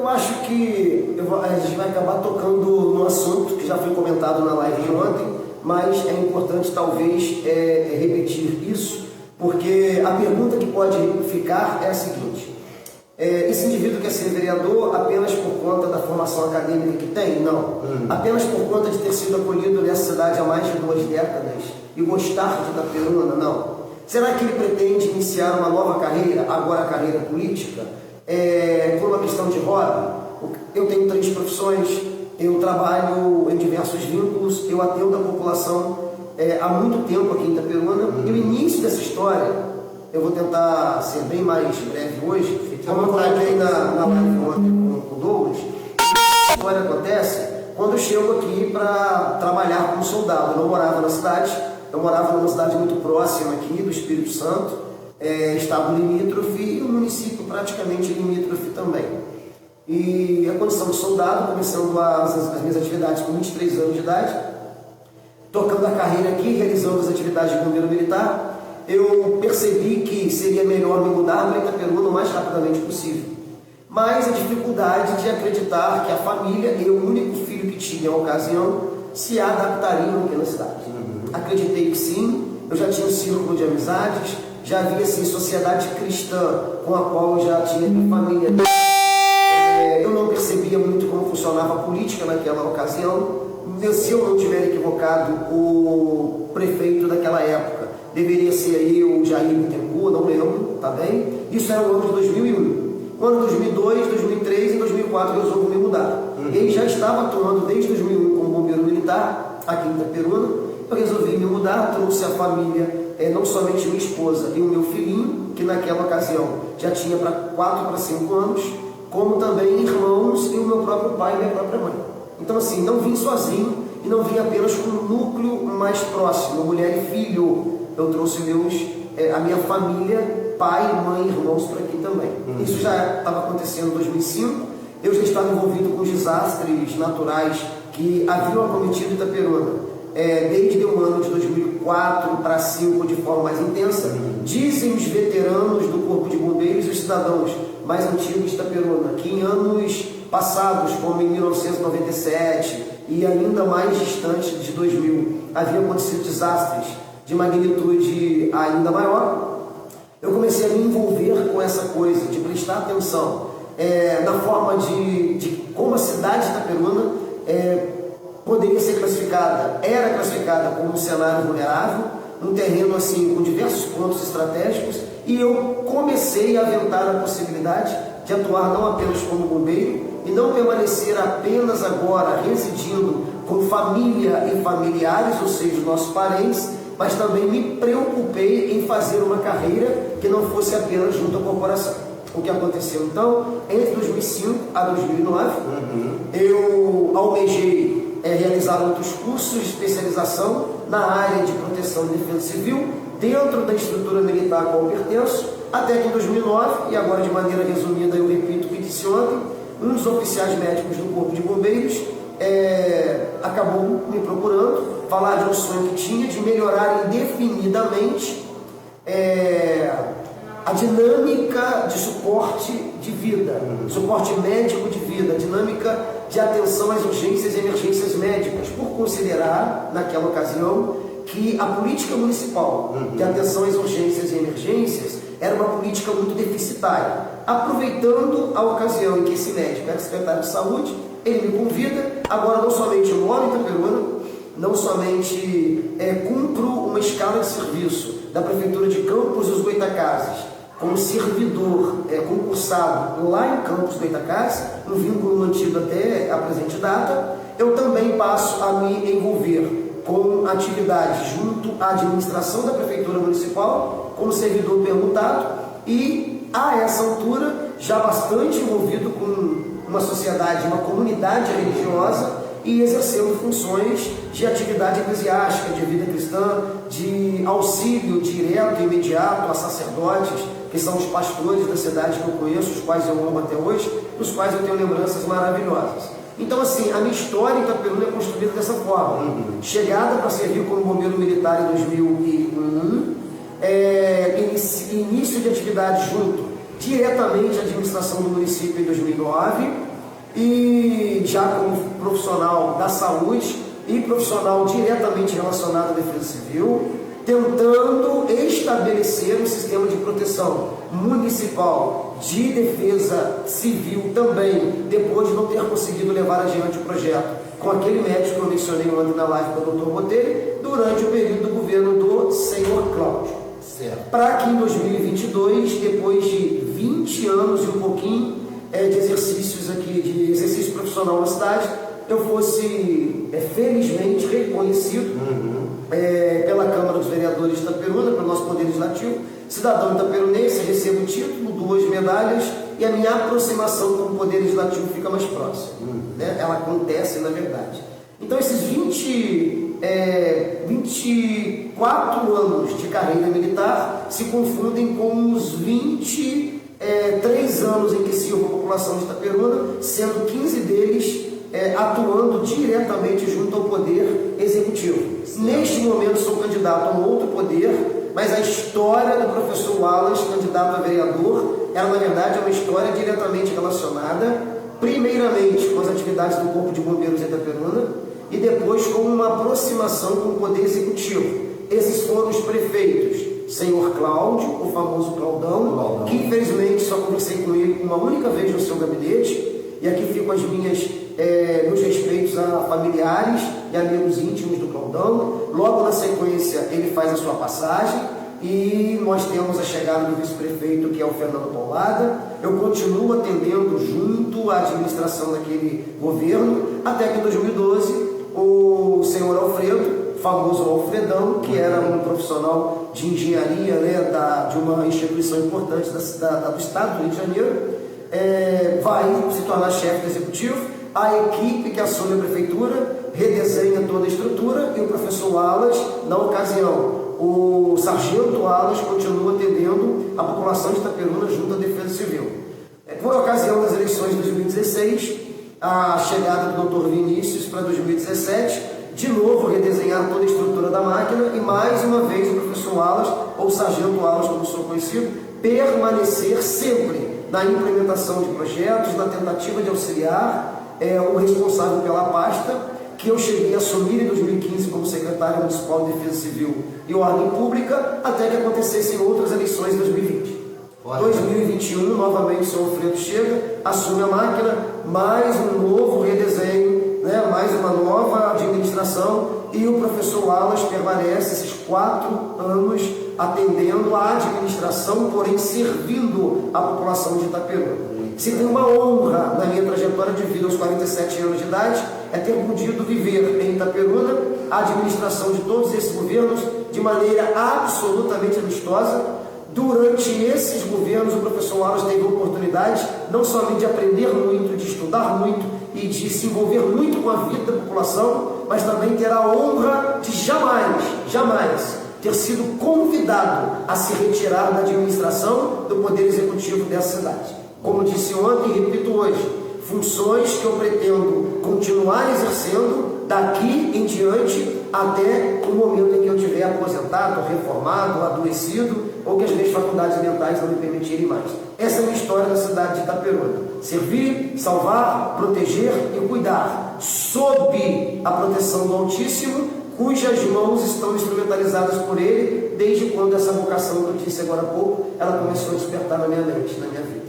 Eu acho que a gente vai acabar tocando no assunto que já foi comentado na live de ontem, mas é importante talvez repetir isso, porque a pergunta que pode ficar é a seguinte: esse indivíduo quer ser vereador apenas por conta da formação acadêmica que tem? Não. Apenas por conta de ter sido acolhido nessa cidade há mais de 2 décadas e gostar de Itaperuna? Não. Será que ele pretende iniciar uma nova carreira, agora a carreira política, por uma questão de hobby? Eu tenho 3 profissões, eu trabalho em diversos vínculos, eu atendo a população há muito tempo aqui em Itaperuna, e o início dessa história, eu vou tentar ser bem mais breve hoje, como eu comentei na live ontem com o Douglas. A história acontece quando eu chego aqui para trabalhar como soldado. Eu não morava na cidade, eu morava numa cidade muito próxima aqui do Espírito Santo, estado limítrofe, e o município praticamente limítrofe também. E a condição de soldado, começando as minhas atividades com 23 anos de idade, tocando a carreira aqui, realizando as atividades de bombeiro militar, eu percebi que seria melhor me mudar para Itaperuna o mais rapidamente possível. Mas a dificuldade de acreditar que a família, eu, o único filho que tinha na ocasião, se adaptariam aqui na cidade. Acreditei que sim, eu já tinha um círculo de amizades, já havia assim, sociedade cristã com a qual eu já tinha minha família. Eu não percebia muito como funcionava a política naquela ocasião. Se eu não tiver equivocado, o prefeito daquela época deveria ser aí o Jair Bittencourt, não lembro, tá bem? Isso era o ano de 2001. No ano de 2002, 2003 e 2004 eu resolvi me mudar. Ele já estava atuando desde 2001 como bombeiro militar aqui em Itaperuna. Eu resolvi me mudar, trouxe a família, não somente minha esposa e o meu filhinho, que naquela ocasião já tinha para 4 para 5 anos, como também irmãos e o meu próprio pai e minha própria mãe. Então assim, não vim sozinho e não vim apenas com um núcleo mais próximo, mulher e filho. Eu trouxe a minha família, pai, mãe, irmãos para aqui também. Isso já estava acontecendo em 2005. Eu já estava envolvido com desastres naturais que haviam acometido Itaperuna desde o ano de 2004 para 2005 de forma mais intensa. Dizem os veteranos do Corpo de Bombeiros e os cidadãos mais antigos de Itaperuna que em anos passados, como em 1997 e ainda mais distante de 2000, haviam acontecido desastres de magnitude ainda maior. Eu comecei a me envolver com essa coisa, de prestar atenção na forma de como a cidade de Itaperuna poderia ser classificada, era classificada como um cenário vulnerável, um terreno assim com diversos pontos estratégicos, e eu comecei a aventar a possibilidade de atuar não apenas como bombeiro e não permanecer apenas agora residindo com família e familiares, ou seja, nossos parentes, mas também me preocupei em fazer uma carreira que não fosse apenas junto à corporação. O que aconteceu então, entre 2005 a 2009, eu almejei realizar outros cursos de especialização na área de proteção e defesa civil, dentro da estrutura militar a qual eu pertenço, até que em 2009, e agora de maneira resumida eu repito o que disse ontem, um dos oficiais médicos do Corpo de Bombeiros acabou me procurando, falar de um sonho que tinha de melhorar indefinidamente a dinâmica de suporte de vida, suporte médico de vida, dinâmica de atenção às urgências e emergências médicas, por considerar, naquela ocasião, que a política municipal de atenção às urgências e emergências era uma política muito deficitária. Aproveitando a ocasião em que esse médico era secretário de saúde, ele me convida, agora não somente eu moro em Itaperuna, não somente cumpro uma escala de serviço da Prefeitura de Campos dos Goytacazes, como servidor concursado lá em Campos dos Goytacazes, um vínculo mantido até a presente data, eu também passo a me envolver com atividades junto à administração da Prefeitura Municipal, como servidor permutado, e a essa altura já bastante envolvido com uma sociedade, uma comunidade religiosa, e exercendo funções de atividade eclesiástica, de vida cristã, de auxílio direto e imediato a sacerdotes, que são os pastores da cidade que eu conheço, os quais eu amo até hoje, dos quais eu tenho lembranças maravilhosas. Então, assim, a minha história em Itaperuna é construída dessa forma. Chegada para servir como bombeiro militar em 2001, início de atividade junto diretamente à administração do município em 2009, e já como profissional da saúde e profissional diretamente relacionado à defesa civil, tentando estabelecer um sistema de proteção municipal de defesa civil também, depois de não ter conseguido levar adiante o projeto com aquele médico que eu mencionei ontem na live com o Dr. Botelho, durante o período do governo do senhor Cláudio. Para que em 2022, depois de 20 anos e um pouquinho de exercícios aqui, de exercício profissional na cidade, eu fosse felizmente reconhecido pela Câmara dos Vereadores de Itaperuna, pelo nosso Poder Legislativo, cidadão itaperunense, recebo o título, 2 medalhas, e a minha aproximação com o Poder Legislativo fica mais próxima. Né? Ela acontece, na verdade. Então, esses 24 anos de carreira militar se confundem com os 23 anos em que sirvo a população de Itaperuna, sendo 15 deles atuando diretamente junto ao Poder Executivo. Neste momento sou candidato a um outro poder, mas a história do professor Wallace, candidato a vereador, ela na verdade é uma história diretamente relacionada, primeiramente com as atividades do Corpo de Bombeiros de Itaperuna e depois com uma aproximação com o Poder Executivo. Esses foram os prefeitos, senhor Cláudio, o famoso Claudão, que infelizmente só conversei com ele uma única vez no seu gabinete, e aqui ficam as meus respeitos a familiares e amigos íntimos do Claudão. Logo na sequência ele faz a sua passagem e nós temos a chegada do vice-prefeito, que é o Fernando Paulada. Eu continuo atendendo junto à administração daquele governo, até que em 2012 o senhor Alfredo, famoso Alfredão, que era um profissional de engenharia, né, de uma instituição importante do estado do Rio de Janeiro, vai se tornar chefe do executivo. A equipe que assume a prefeitura redesenha toda a estrutura e o professor Wallace, na ocasião, o sargento Wallace, continua atendendo a população de Itaperuna junto à Defesa Civil. Por ocasião das eleições de 2016, a chegada do Dr. Vinícius para 2017, de novo redesenhar toda a estrutura da máquina e mais uma vez o professor Wallace, ou o sargento Wallace, como sou conhecido, permanecer sempre na implementação de projetos, na tentativa de auxiliar o responsável pela pasta, que eu cheguei a assumir em 2015 como secretário municipal de Defesa Civil e Ordem Pública, até que acontecessem outras eleições em 2020. 2021, novamente o senhor Alfredo chega, assume a máquina, mais um novo redesenho, né, mais uma nova administração, e o professor Wallace permanece esses 4 anos atendendo a administração, porém servindo a população de Itaperuna. Se tem uma honra na minha trajetória de vida aos 47 anos de idade, é ter podido viver em Itaperuna a administração de todos esses governos de maneira absolutamente amistosa. Durante esses governos, o professor Wallace teve a oportunidade não somente de aprender muito, de estudar muito e de se envolver muito com a vida da população, mas também ter a honra de jamais ter sido convidado a se retirar da administração do Poder Executivo dessa cidade. Como disse ontem e repito hoje, funções que eu pretendo continuar exercendo daqui em diante até o momento em que eu estiver aposentado, reformado, adoecido ou que as minhas faculdades mentais não me permitirem mais. Essa é a minha história da cidade de Itaperuna. Servir, salvar, proteger e cuidar, sob a proteção do Altíssimo, cujas mãos estão instrumentalizadas por Ele, desde quando essa vocação que eu disse agora há pouco, ela começou a despertar na minha mente, na minha vida.